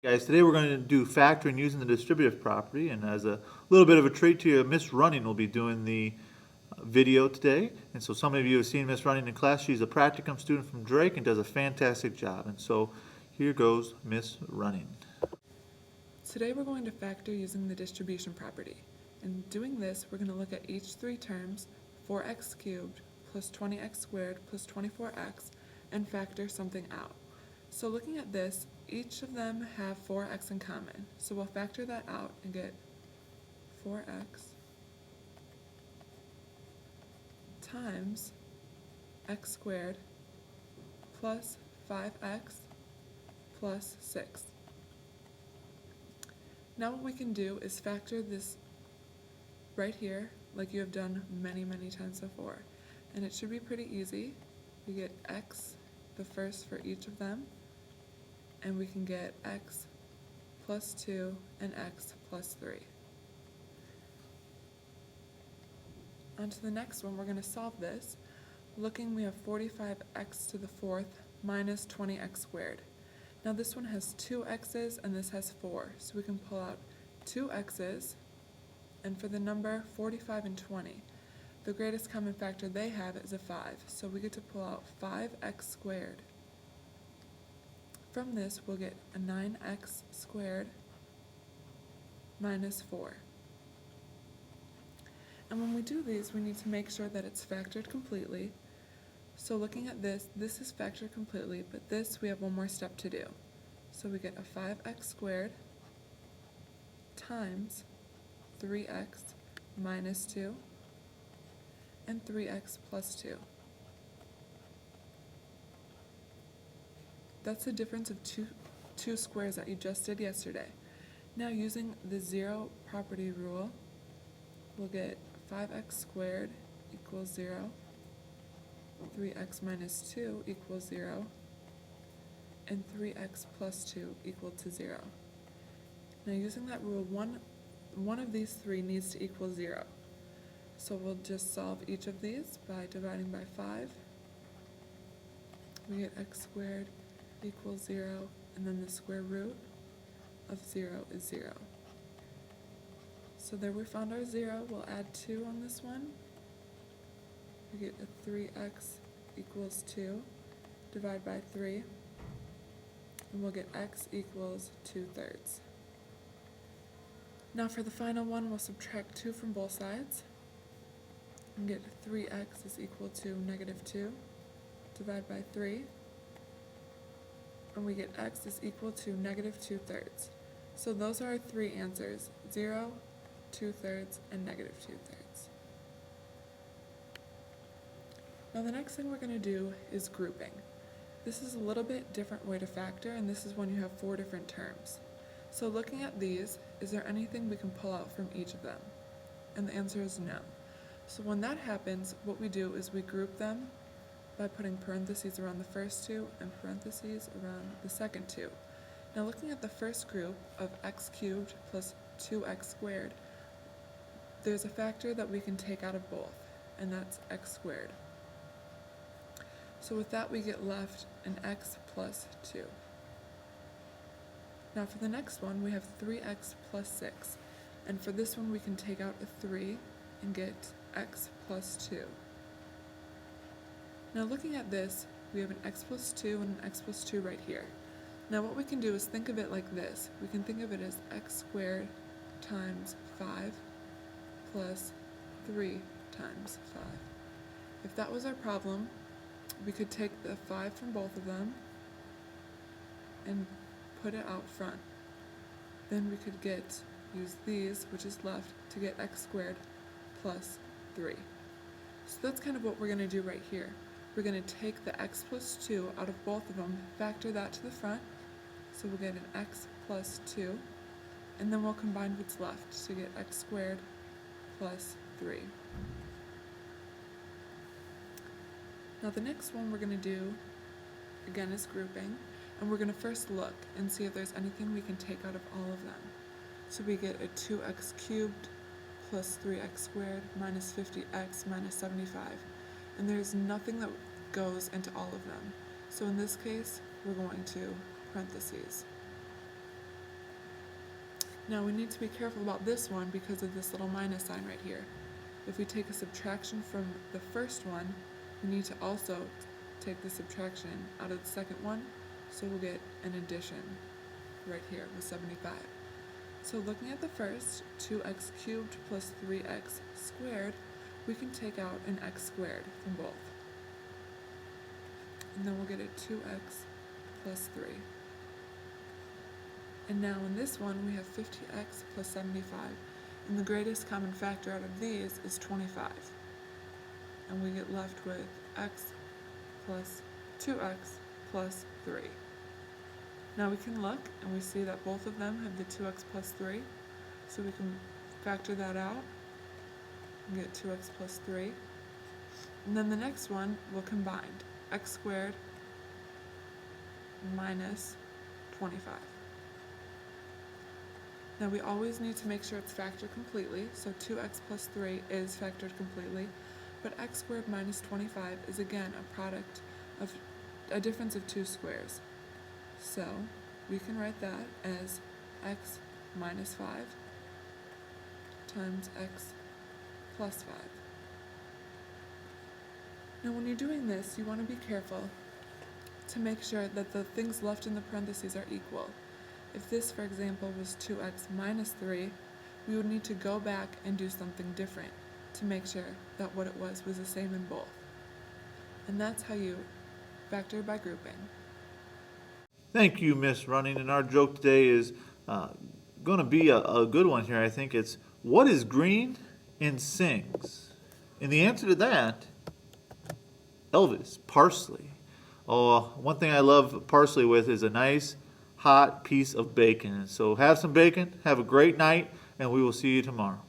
Guys, today we're going to do factoring using the distributive property, and as a little bit of a treat to you, Miss Running will be doing the video today. And so some of you have seen Miss Running in class. She's a practicum student from Drake and does a fantastic job. And so here goes Miss Running. Today we're going to factor using the distribution property. In doing this, we're going to look at each three terms, 4x cubed plus 20x squared plus 24x, and factor something out. So looking at this, each of them have 4x in common. So we'll factor that out and get 4x times x squared plus 5x plus 6. Now what we can do is factor this right here like you have done many times before. And it should be pretty easy. We get x, the first for each of them, and we can get x plus 2 and x plus 3. On to the next one, we're going to solve this. Looking, we have 45x to the fourth minus 20x squared. Now this one has 2 x's and this has 4, so we can pull out 2 x's, and for the number 45 and 20, the greatest common factor they have is a 5, so we get to pull out 5x squared. From this, we'll get a 9x squared minus 4. And when we do these, we need to make sure that it's factored completely. So looking at this, this is factored completely, but this we have one more step to do. So we get a 5x squared times 3x minus 2 and 3x plus 2. That's the difference of two squares that you just did yesterday. Now using the zero property rule, we'll get 5x squared equals 0, 3x minus 2 equals 0, and 3x plus 2 equal to 0. Now using that rule, one of these three needs to equal 0. So we'll just solve each of these by dividing by 5. We get x squared equals 0, and then the square root of 0 is 0. So there we found our 0. We'll add 2 on this one. We get a 3x equals 2, divide by 3, and we'll get x equals 2/3. Now for the final one, we'll subtract 2 from both sides and get 3x is equal to -2, divide by 3, and we get x is equal to -2/3. So those are our three answers: 0, 2/3, and -2/3. Now the next thing we're going to do is grouping. This is a little bit different way to factor, and this is when you have 4 different terms. So looking at these, is there anything we can pull out from each of them? And the answer is no. So when that happens, what we do is we group them by putting parentheses around the first two and parentheses around the second two. Now looking at the first group of x cubed plus 2x squared, there's a factor that we can take out of both, and that's x squared. So with that, we get left an x plus 2. Now for the next one, we have 3x plus 6, and for this one we can take out a 3 and get x plus 2. Now looking at this, we have an x plus 2 and an x plus 2 right here. Now what we can do is think of it like this. We can think of it as x squared times 5 plus 3 times 5. If that was our problem, we could take the 5 from both of them and put it out front. Then we could use these, which is left, to get x squared plus 3. So that's kind of what we're going to do right here. We're going to take the x plus 2 out of both of them, factor that to the front, so we'll get an x plus 2, and then we'll combine what's left to get x squared plus 3. Now the next one we're going to do, again, is grouping, and we're going to first look and see if there's anything we can take out of all of them. So we get a 2x cubed plus 3x squared minus 50x minus 75, and there's nothing that goes into all of them. So in this case, we're going to parentheses. Now we need to be careful about this one because of this little minus sign right here. If we take a subtraction from the first one, we need to also take the subtraction out of the second one, so we'll get an addition right here with 75. So looking at the first, 2x cubed plus 3x squared, we can take out an x squared from both. And then we'll get a 2x plus 3. And now in this one, we have 50x plus 75. And the greatest common factor out of these is 25. And we get left with x plus 2x plus 3. Now we can look and we see that both of them have the 2x plus 3. So we can factor that out and get 2x plus 3. And then the next one will combine x squared minus 25. Now we always need to make sure it's factored completely, so 2x plus 3 is factored completely, but x squared minus 25 is again a product of a difference of two squares. So we can write that as x minus 5 times x plus 5. Now when you're doing this, you want to be careful to make sure that the things left in the parentheses are equal. If this, for example, was 2x minus 3, we would need to go back and do something different to make sure that what it was the same in both. And that's how you factor by grouping. Thank you, Miss Running. And our joke today is going to be a good one here. I think it's, what is green and sings? And the answer to that, Elvis, parsley. Oh, one thing I love parsley with is a nice hot piece of bacon. So have some bacon, have a great night, and we will see you tomorrow.